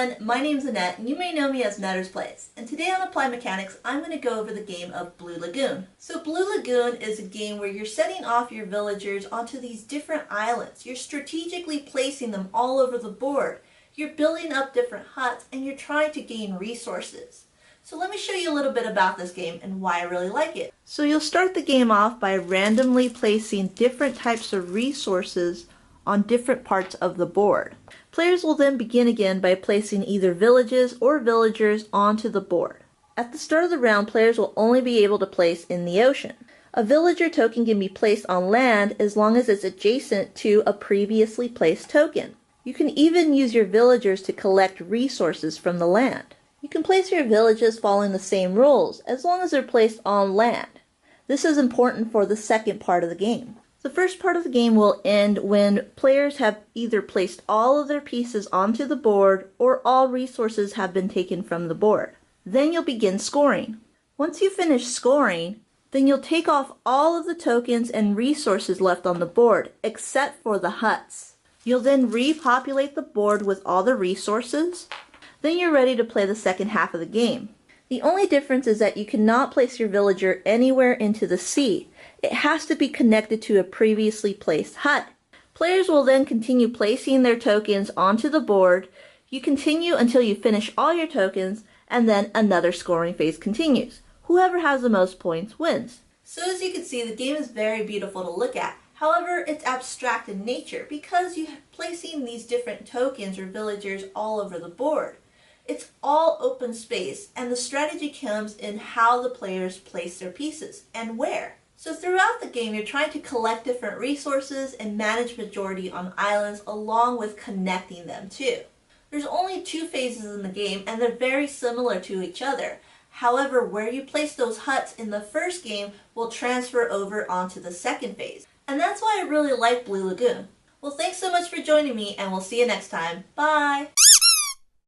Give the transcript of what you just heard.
everyone, my name's Annette and you may know me as Nettersplays. And today on Applied Mechanics, I'm going to go over the game of Blue Lagoon. So Blue Lagoon is a game where you're setting off your villagers onto these different islands. You're strategically placing them all over the board. You're building up different huts and you're trying to gain resources. So let me show you a little bit about this game and why I really like it. So you'll start the game off by randomly placing different types of resources on different parts of the board. Players will then begin again by placing either villages or villagers onto the board. At the start of the round, players will only be able to place in the ocean. A villager token can be placed on land as long as it's adjacent to a previously placed token. You can even use your villagers to collect resources from the land. You can place your villages following the same rules as long as they're placed on land. This is important for the second part of the game. The first part of the game will end when players have either placed all of their pieces onto the board or all resources have been taken from the board. Then you'll begin scoring. Once you finish scoring, then you'll take off all of the tokens and resources left on the board, except for the huts. You'll then repopulate the board with all the resources. Then you're ready to play the second half of the game. The only difference is that you cannot place your villager anywhere into the sea. It has to be connected to a previously placed hut. Players will then continue placing their tokens onto the board. You continue until you finish all your tokens, and then another scoring phase continues. Whoever has the most points wins. So as you can see, the game is very beautiful to look at. However, it's abstract in nature because you're placing these different tokens or villagers all over the board. It's all open space, and the strategy comes in how the players place their pieces and where. So throughout the game, you're trying to collect different resources and manage majority on islands along with connecting them too. There's only 2 phases in the game and they're very similar to each other. However, where you place those huts in the first game will transfer over onto the second phase. And that's why I really like Blue Lagoon. Well, thanks so much for joining me and we'll see you next time. Bye!